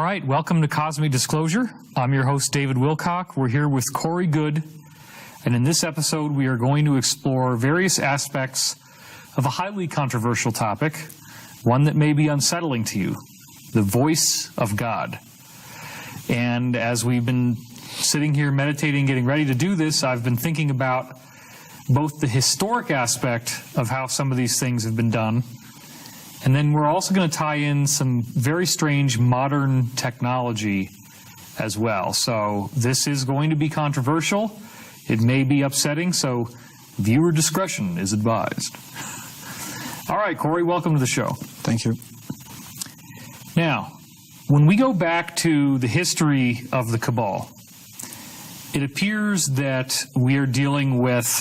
right, welcome to Cosmic Disclosure. I'm your host, David Wilcock. We're here with Corey Good, and in this episode we are going to explore various aspects of a highly controversial topic, one that may be unsettling to you, the voice of God. And as we've been sitting here meditating, getting ready to do this, I've been thinking about both the historic aspect of how some of these things have been done, and then we're also going to tie in some very strange modern technology as well. So this is going to be controversial. It may be upsetting, so viewer discretion is advised. All right, Corey, welcome to the show. Thank you. Now, when we go back to the history of the Cabal, it appears that we are dealing with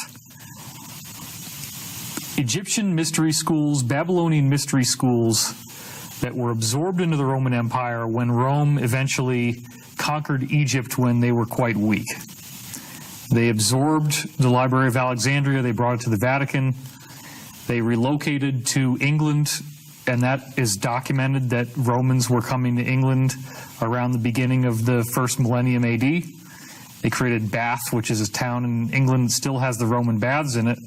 Egyptian mystery schools, Babylonian mystery schools that were absorbed into the Roman Empire when Rome eventually conquered Egypt when they were quite weak. They absorbed the Library of Alexandria, they brought it to the Vatican, they relocated to England, and that is documented that Romans were coming to England around the beginning of the first millennium AD. They created Bath, which is a town in England that still has the Roman baths in it,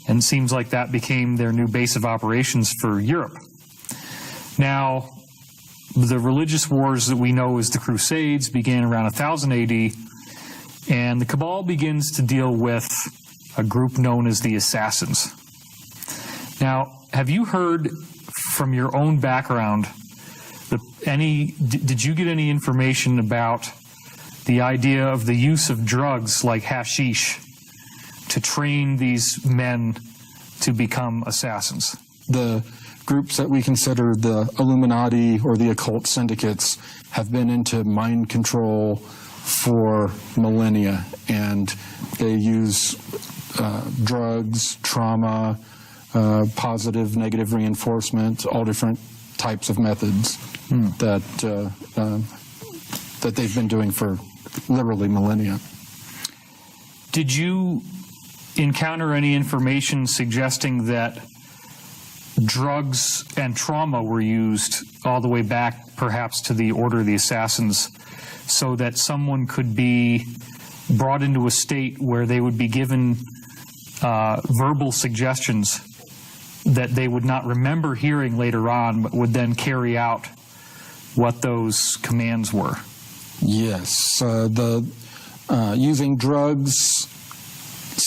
and it seems like that became their new base of operations for Europe. Now, the religious wars that we know as the Crusades began around 1000 AD, and the Cabal begins to deal with a group known as the Assassins. Now, have you heard from your own background, did you get any information about the idea of the use of drugs like hashish to train these men to become assassins? The groups that we consider the Illuminati or the occult syndicates have been into mind control for millennia, and they use drugs, trauma, positive, negative reinforcement, all different types of methods that they've been doing for literally millennia. Did you encounter any information suggesting that drugs and trauma were used all the way back perhaps to the Order of the Assassins so that someone could be brought into a state where they would be given verbal suggestions that they would not remember hearing later on, but would then carry out what those commands were? Yes, using drugs,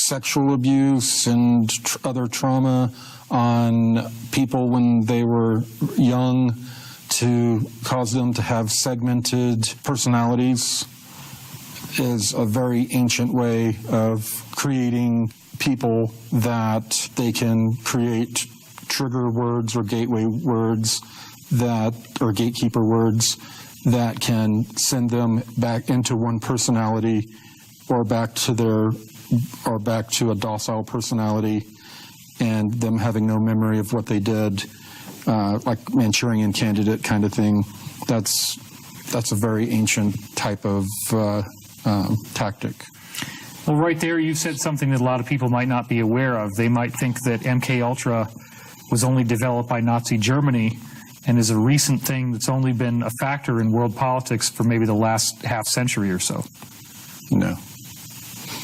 sexual abuse, and other trauma on people when they were young to cause them to have segmented personalities is a very ancient way of creating people that they can create trigger words or gateway words or gatekeeper words that can send them back into one personality or back to a docile personality, and them having no memory of what they did, like Manchurian Candidate kind of thing. That's a very ancient type of tactic. Well, right there, you've said something that a lot of people might not be aware of. They might think that MK was only developed by Nazi Germany and is a recent thing that's only been a factor in world politics for maybe the last half century or so. No.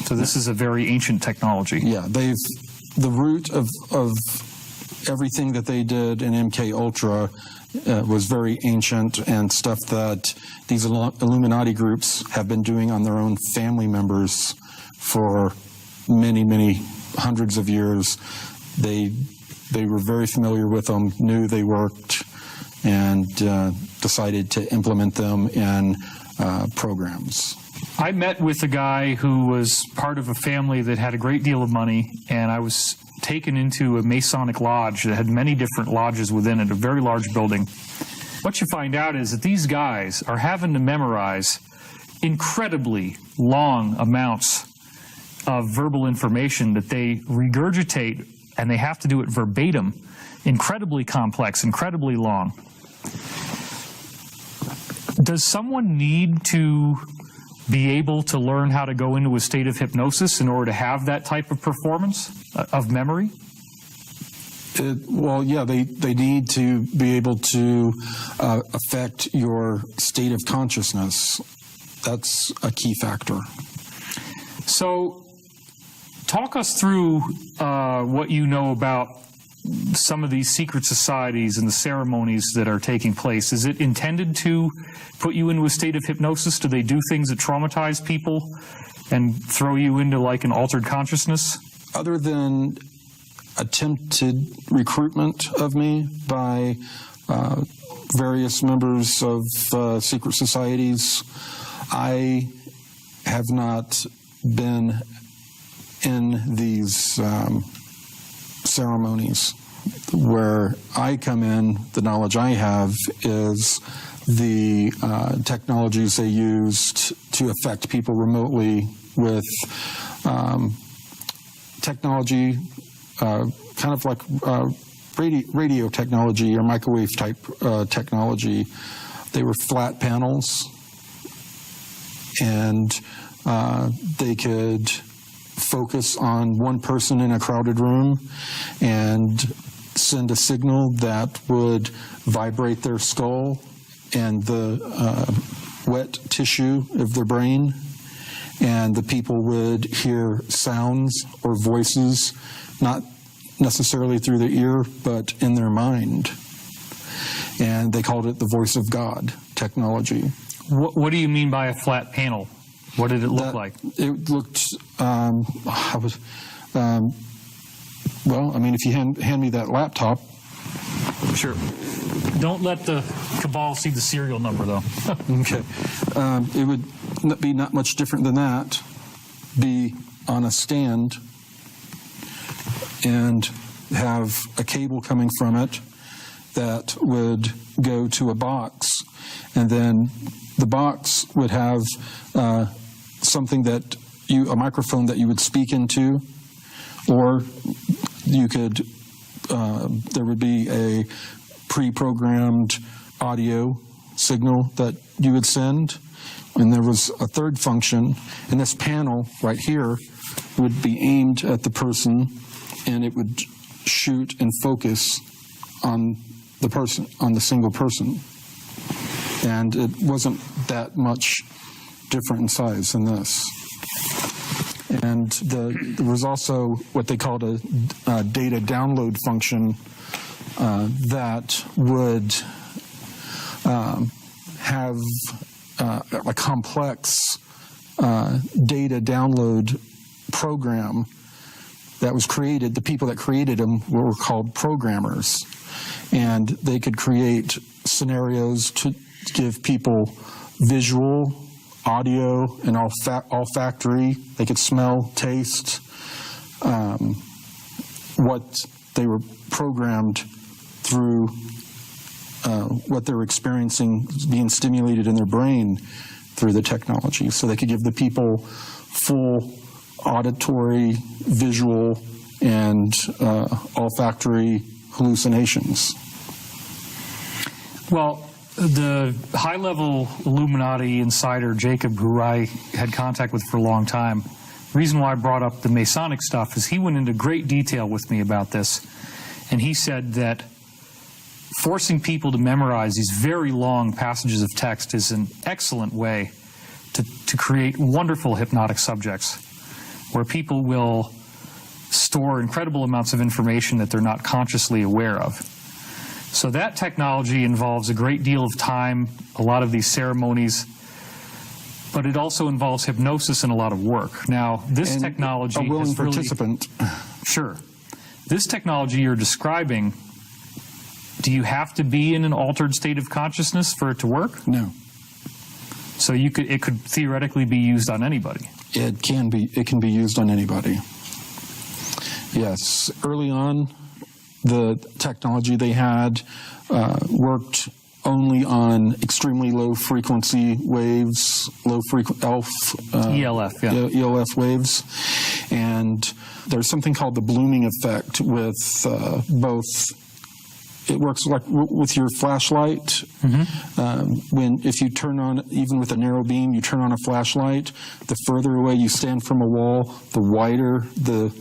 So this is a very ancient technology. Yeah, the root of everything that they did in MK Ultra was very ancient, and stuff that these Illuminati groups have been doing on their own family members for many, many hundreds of years. They were very familiar with them, knew they worked, and decided to implement them in programs. I met with a guy who was part of a family that had a great deal of money, and I was taken into a Masonic lodge that had many different lodges within it, a very large building. What you find out is that these guys are having to memorize incredibly long amounts of verbal information that they regurgitate, and they have to do it verbatim, incredibly complex, incredibly long. Does someone need to be able to learn how to go into a state of hypnosis in order to have that type of performance of memory? Well, yeah, they need to be able to affect your state of consciousness. That's a key factor. So talk us through what you know about some of these secret societies and the ceremonies that are taking place. Is it intended to put you into a state of hypnosis? Do they do things that traumatize people and throw you into like an altered consciousness? Other than attempted recruitment of me by various members of secret societies, I have not been in these ceremonies. Where I come in, the knowledge I have is the technologies they used to affect people remotely with technology, kind of like radio technology or microwave type technology. They were flat panels, and they could focus on one person in a crowded room and send a signal that would vibrate their skull and the wet tissue of their brain, and the people would hear sounds or voices, not necessarily through their ear, but in their mind. And they called it the voice of God technology. What do you mean by a flat panel? What did it look like? It looked, well, I mean, if you hand me that laptop. Sure. Don't let the cabal see the serial number, though. Okay. It would be not much different than that. Be on a stand and have a cable coming from it that would go to a box, and then the box would have something that a microphone that you would speak into, or you could, there would be a pre-programmed audio signal that you would send, and there was a third function, and this panel right here would be aimed at the person, and it would shoot and focus on the person, on the single person. And it wasn't that much different in size than this. And there was also what they called a data download function that would have a complex data download program that was created. The people that created them were called programmers, and they could create scenarios to give people visual, audio, and olfactory. They could smell, taste, what they were programmed through, what they were experiencing being stimulated in their brain through the technology. So they could give the people full auditory, visual, and olfactory hallucinations. Well, the high-level Illuminati insider, Jacob, who I had contact with for a long time, the reason why I brought up the Masonic stuff is he went into great detail with me about this, and he said that forcing people to memorize these very long passages of text is an excellent way to create wonderful hypnotic subjects, where people will store incredible amounts of information that they're not consciously aware of. So that technology involves a great deal of time, a lot of these ceremonies, but it also involves hypnosis and a lot of work. Now, this technology a willing is really, participant. Sure. This technology you're describing, do you have to be in an altered state of consciousness for it to work? No. So it could theoretically be used on anybody. It can be used on anybody. Yes. Early on, the technology they had worked only on extremely low frequency waves, ELF, yeah. ELF waves, and there's something called the blooming effect with both. It works like with your flashlight. Mm-hmm. If you turn on, even with a narrow beam, you turn on a flashlight, the further away you stand from a wall, the wider the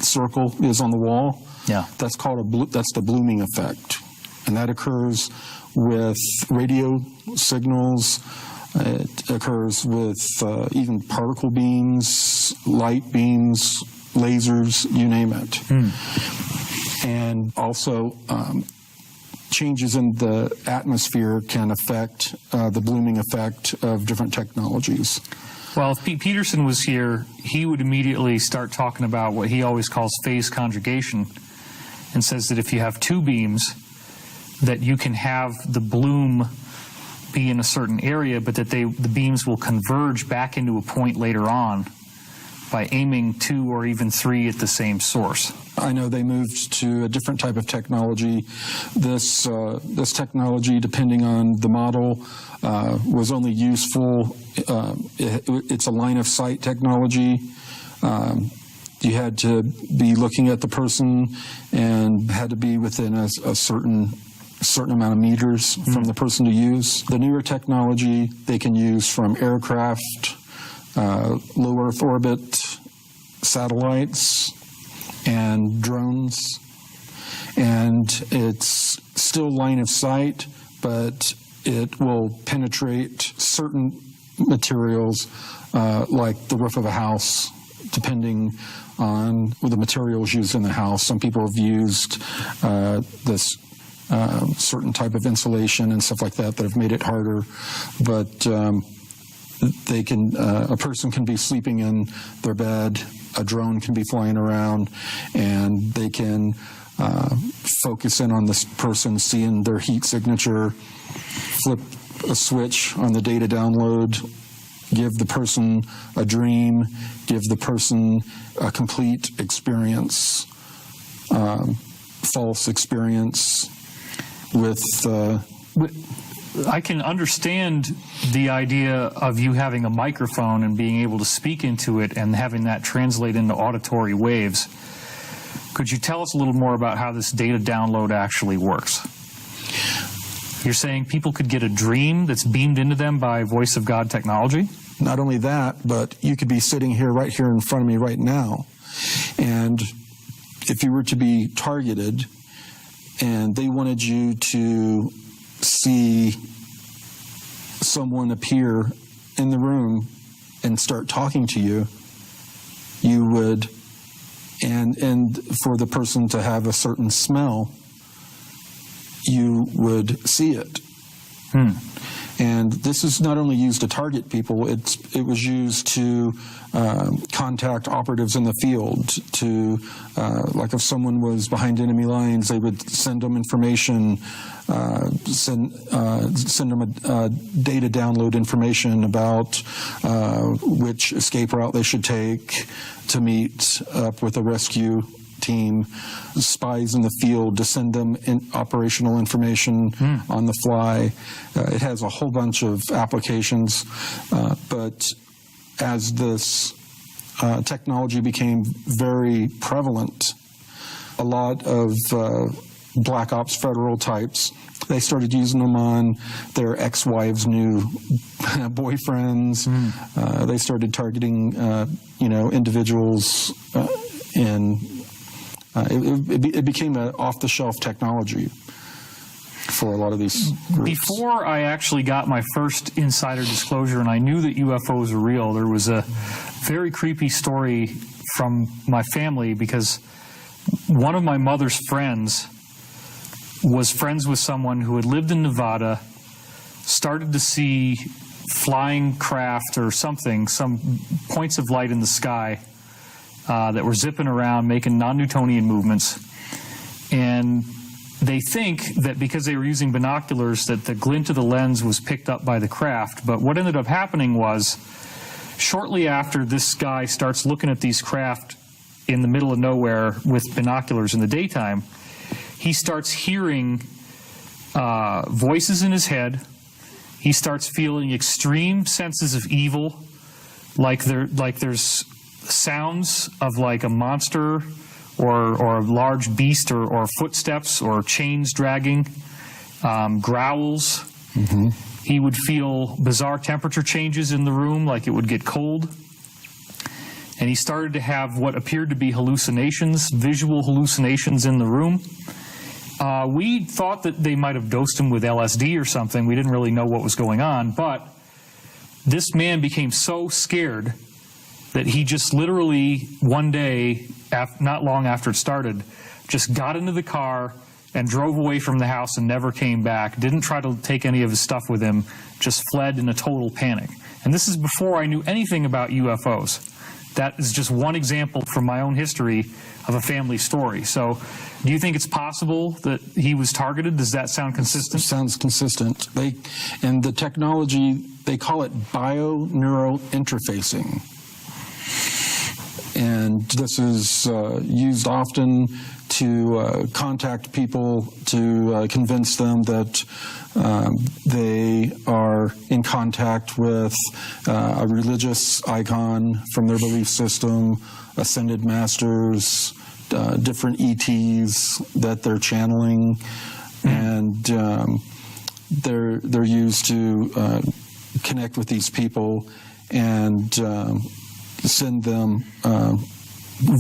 circle is on the wall. Yeah. That's called that's the blooming effect. And that occurs with radio signals. It occurs with even particle beams, light beams, lasers, you name it. And also, changes in the atmosphere can affect the blooming effect of different technologies. Well, if Pete Peterson was here, he would immediately start talking about what he always calls phase conjugation, and says that if you have two beams, that you can have the bloom be in a certain area, but that the beams will converge back into a point later on by aiming 2 or even 3 at the same source. I know they moved to a different type of technology. This technology, depending on the model, was only useful. It's a line of sight technology. You had to be looking at the person and had to be within a certain amount of meters from the person to use. The newer technology they can use from aircraft, low Earth orbit satellites, and drones. And it's still line of sight, but it will penetrate certain materials like the roof of a house, depending on the materials used in the house. Some people have used this certain type of insulation and stuff like that have made it harder, but they can. A person can be sleeping in their bed, a drone can be flying around, and they can focus in on this person, seeing their heat signature, flip a switch on the data download, give the person a dream, give the person a complete experience, false experience with... I can understand the idea of you having a microphone and being able to speak into it and having that translate into auditory waves. Could you tell us a little more about how this data download actually works? You're saying people could get a dream that's beamed into them by Voice of God technology? Not only that, but you could be sitting here, right here in front of me right now, and if you were to be targeted and they wanted you to see someone appear in the room and start talking to you, you would, and for the person to have a certain smell, you would see it. And this is not only used to target people, it was used to contact operatives in the field, to, like if someone was behind enemy lines, they would send them information, send them a data download information about which escape route they should take to meet up with a rescue team, spies in the field to send them operational information on the fly. It has a whole bunch of applications, but as this technology became very prevalent, a lot of black ops federal types, they started using them on their ex-wives' new boyfriends. They started targeting, individuals in. It became an off-the-shelf technology for a lot of these groups. Before I actually got my first insider disclosure and I knew that UFOs were real, there was a very creepy story from my family because one of my mother's friends was friends with someone who had lived in Nevada, started to see flying craft or something, some points of light in the sky, that were zipping around, making non-Newtonian movements. And they think that because they were using binoculars that the glint of the lens was picked up by the craft. But what ended up happening was, shortly after this guy starts looking at these craft in the middle of nowhere with binoculars in the daytime, he starts hearing voices in his head. He starts feeling extreme senses of evil, like there's sounds of like a monster or a large beast or footsteps or chains dragging, growls. He would feel bizarre temperature changes in the room, like it would get cold. and he started to have what appeared to be hallucinations, visual hallucinations in the room. We thought that they might have dosed him with LSD or something. We didn't really know what was going on, but this man became so scared that he just literally one day, not long after it started, just got into the car and drove away from the house and never came back, didn't try to take any of his stuff with him, just fled in a total panic. And this is before I knew anything about UFOs. That is just one example from my own history of a family story. So do you think it's possible that he was targeted? Does that sound consistent? Sounds consistent. And the technology, they call it bio-neural interfacing. And this is used often to contact people, to convince them that they are in contact with a religious icon from their belief system, ascended masters, different ETs that they're channeling, and they're used to connect with these people and send them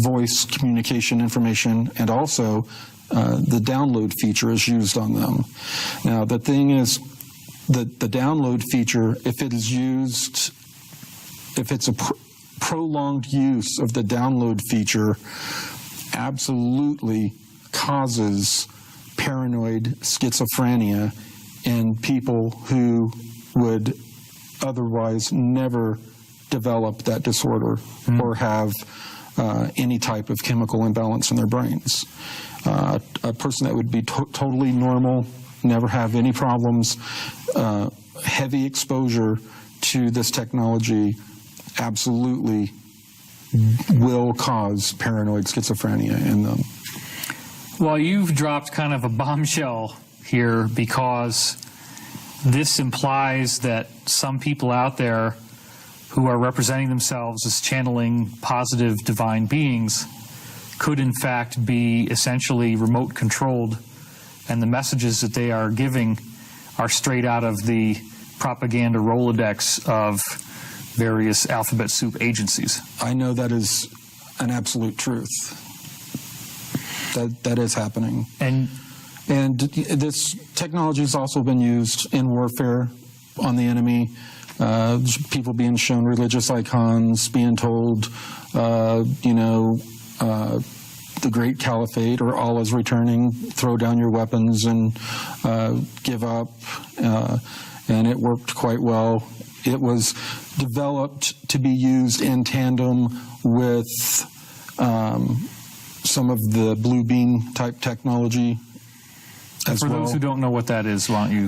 voice communication information, and also the download feature is used on them. Now, the thing is that the download feature, if it is used, if it's a prolonged use of the download feature, absolutely causes paranoid schizophrenia in people who would otherwise never develop that disorder or have any type of chemical imbalance in their brains. A person that would be totally normal, never have any problems, heavy exposure to this technology absolutely will cause paranoid schizophrenia in them. Well, you've dropped kind of a bombshell here, because this implies that some people out there who are representing themselves as channeling positive divine beings could in fact be essentially remote controlled, and the messages that they are giving are straight out of the propaganda Rolodex of various alphabet soup agencies. I know that is an absolute truth. That is happening. And this technology has also been used in warfare on the enemy. People being shown religious icons, being told, the Great Caliphate or Allah is returning, throw down your weapons and give up. And it worked quite well. It was developed to be used in tandem with some of the blue beam type technology as well. For those who don't know what that is, why don't you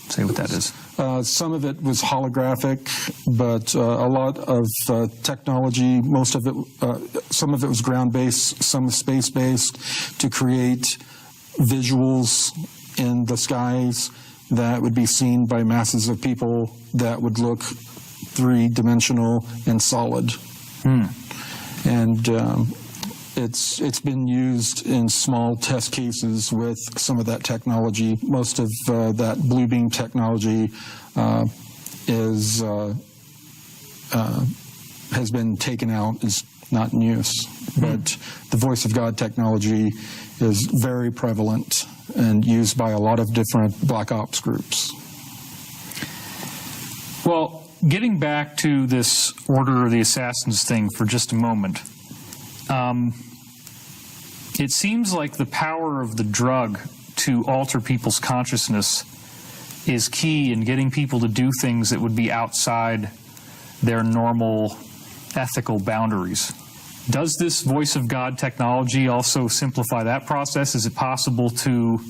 say what that is? Some of it was holographic, but a lot of technology, most of it, some of it was ground-based, some space-based, to create visuals in the skies that would be seen by masses of people that would look three-dimensional and solid. And it's been used in small test cases with some of that technology. Most of that blue beam technology has been taken out, is not in use. But the Voice of God technology is very prevalent and used by a lot of different black ops groups. Well, getting back to this Order of the Assassins thing for just a moment, it seems like the power of the drug to alter people's consciousness is key in getting people to do things that would be outside their normal ethical boundaries. Does this Voice of God technology also simplify that process? Is it possible to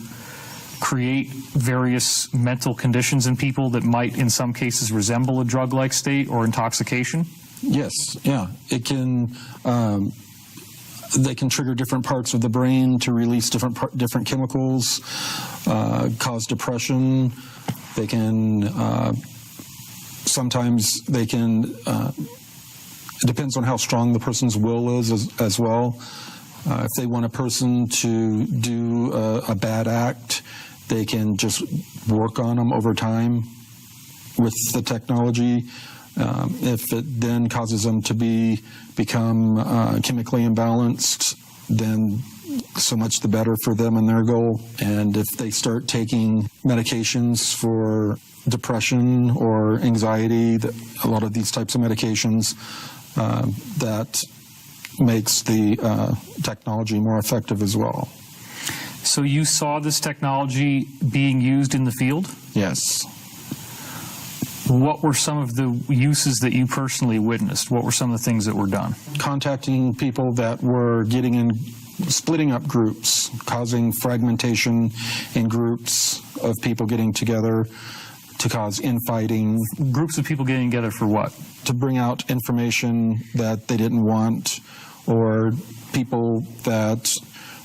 create various mental conditions in people that might, in some cases, resemble a drug-like state or intoxication? Yes, yeah. It can, they can trigger different parts of the brain to release different chemicals, cause depression. They can, sometimes they can, it depends on how strong the person's will is as well. If they want a person to do a bad act, they can just work on them over time with the technology. If it then causes them to become chemically imbalanced, then so much the better for them and their goal. And if they start taking medications for depression or anxiety, a lot of these types of medications, that makes the technology more effective as well. So you saw this technology being used in the field? Yes. What were some of the uses that you personally witnessed? What were some of the things that were done? Contacting people that were splitting up groups, causing fragmentation in groups of people getting together to cause infighting. Groups of people getting together for what? To bring out information that they didn't want, or people that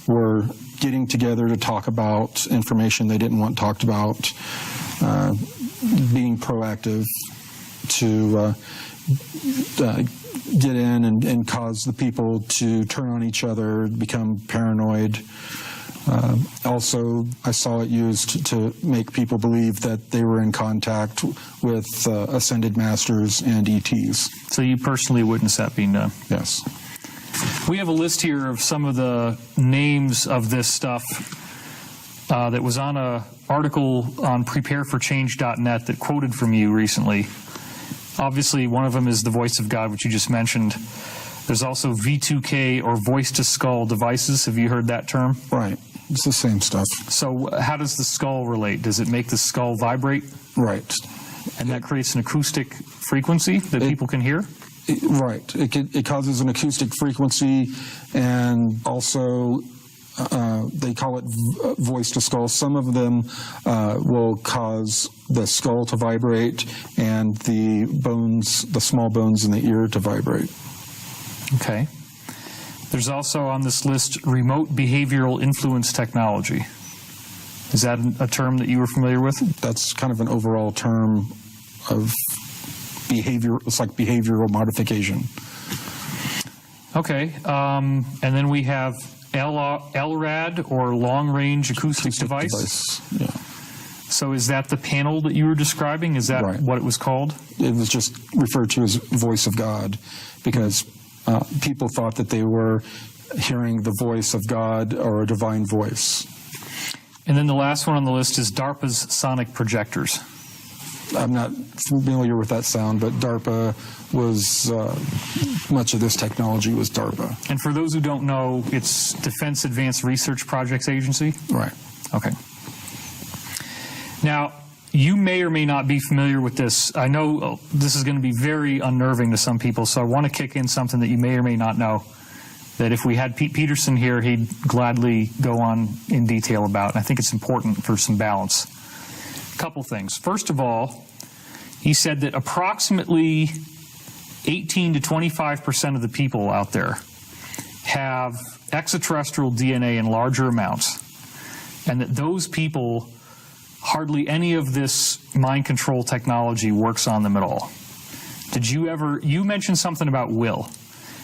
were getting together to talk about information they didn't want talked about, being proactive to get in and cause the people to turn on each other, become paranoid. Also, I saw it used to make people believe that they were in contact with ascended masters and ETs. So you personally witnessed that being done? Yes. We have a list here of some of the names of this stuff that was on an article on prepareforchange.net that quoted from you recently. Obviously, one of them is the voice of God, which you just mentioned. There's also V2K or voice-to-skull devices. Have you heard that term? Right. It's the same stuff. So how does the skull relate? Does it make the skull vibrate? Right. And that creates an acoustic frequency that people can hear? Right. It causes an acoustic frequency, and also they call it voice to skull. Some of them will cause the skull to vibrate and the small bones in the ear to vibrate. Okay. There's also on this list remote behavioral influence technology. Is that a term that you were familiar with? That's kind of an overall term of behavior. It's like behavioral modification. Okay. And then we have LRAD, or long-range acoustic device. Yeah. So is that the panel that you were describing? Is that what it was called? It was just referred to as voice of God, because people thought that they were hearing the voice of God or a divine voice. And then the last one on the list is DARPA's sonic projectors. I'm not familiar with that sound, but DARPA was, much of this technology was DARPA. And for those who don't know, it's Defense Advanced Research Projects Agency? Right. Okay. Now, you may or may not be familiar with this. I know this is going to be very unnerving to some people, so I want to kick in something that you may or may not know, that if we had Pete Peterson here, he'd gladly go on in detail about. And I think it's important for some balance. A couple things. First of all, he said that approximately 18 to 25% of the people out there have extraterrestrial DNA in larger amounts, and that those people, hardly any of this mind control technology works on them at all. Did you ever, you mentioned something about will.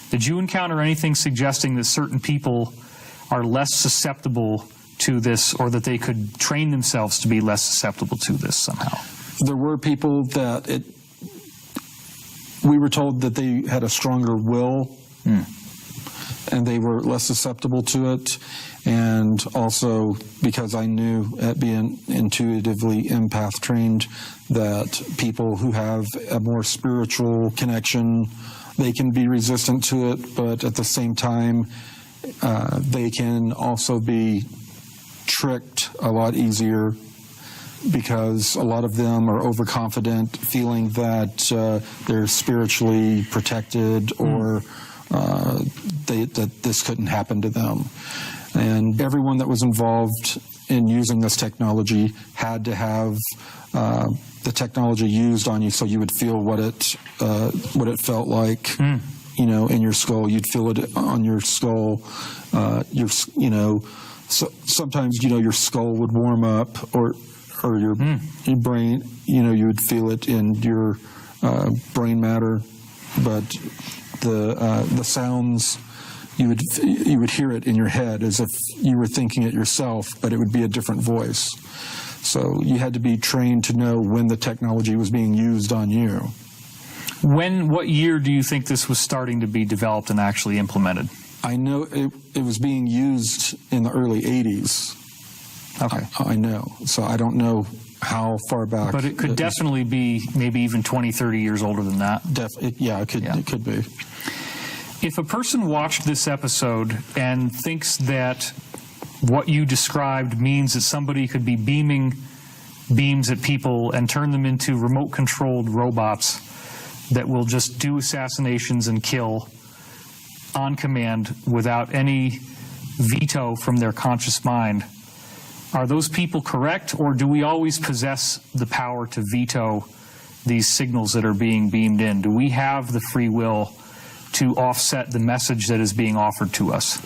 Did you encounter anything suggesting that certain people are less susceptible to this, or that they could train themselves to be less susceptible to this somehow? There were people that we were told that they had a stronger will, and they were less susceptible to it. And also because I knew, at being intuitively empath trained, that people who have a more spiritual connection, they can be resistant to it, but at the same time, they can also be tricked a lot easier, because a lot of them are overconfident, feeling that they're spiritually protected, or that this couldn't happen to them. And everyone that was involved in using this technology had to have the technology used on you, so you would feel what it felt like. You know, in your skull. You'd feel it on your skull. So sometimes, your skull would warm up, or your brain, you would feel it in your brain matter. But the sounds, you would hear it in your head as if you were thinking it yourself, but it would be a different voice. So you had to be trained to know when the technology was being used on you. What year do you think this was starting to be developed and actually implemented? I know it was being used in the early 80s. Okay. I know. So I don't know how far back. But it could definitely be maybe even 20, 30 years older than that. It could be. If a person watched this episode and thinks that what you described means that somebody could be beaming beams at people and turn them into remote-controlled robots that will just do assassinations and kill on command without any veto from their conscious mind, are those people correct, or do we always possess the power to veto these signals that are being beamed in? Do we have the free will to offset the message that is being offered to us?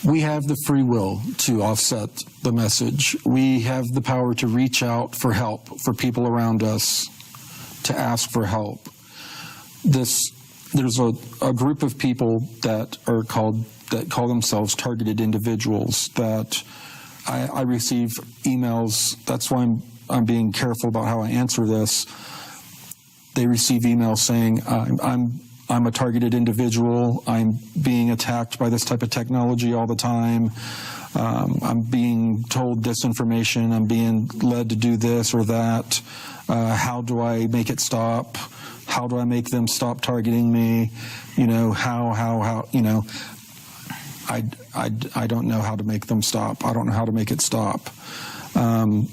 We have the free will to offset the message. We have the power to reach out for help for people around us, to ask for help. There's a group of people that call themselves targeted individuals that I receive emails. That's why I'm being careful about how I answer this. They receive emails saying, I'm a targeted individual. I'm being attacked by this type of technology all the time. I'm being told this information. I'm being led to do this or that. How do I make it stop? How do I make them stop targeting me? You know, how, you know, I don't know how to make them stop. I don't know how to make it stop. Well,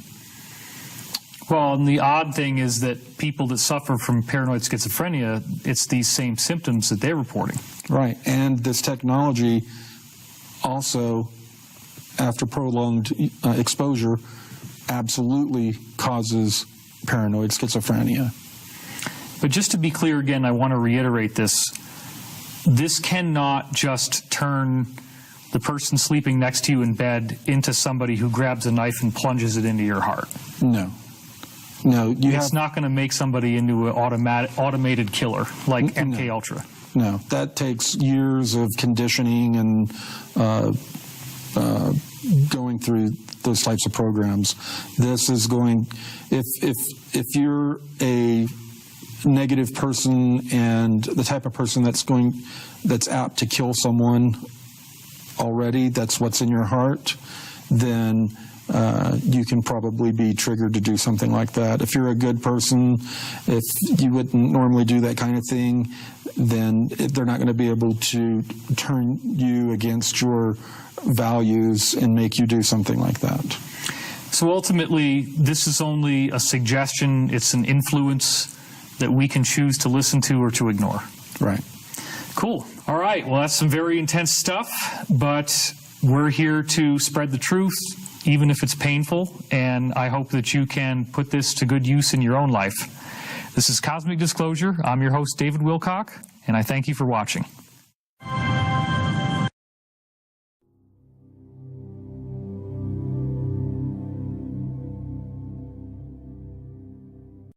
and the odd thing is that people that suffer from paranoid schizophrenia, it's these same symptoms that they're reporting. Right, and this technology also, after prolonged exposure, absolutely causes paranoid schizophrenia. But just to be clear again, I want to reiterate this. This cannot just turn the person sleeping next to you in bed into somebody who grabs a knife and plunges it into your heart. No. It's not going to make somebody into an automated killer like MK Ultra. No, that takes years of conditioning and going through those types of programs. This is going, if you're a negative person and the type of person that's apt to kill someone already, that's what's in your heart, then you can probably be triggered to do something like that. If you're a good person, if you wouldn't normally do that kind of thing, then they're not going to be able to turn you against your values and make you do something like that. So ultimately, this is only a suggestion. It's an influence that we can choose to listen to or to ignore. Right. Cool. All right. Well, that's some very intense stuff, but we're here to spread the truth, even if it's painful, and I hope that you can put this to good use in your own life. This is Cosmic Disclosure. I'm your host, David Wilcock, and I thank you for watching.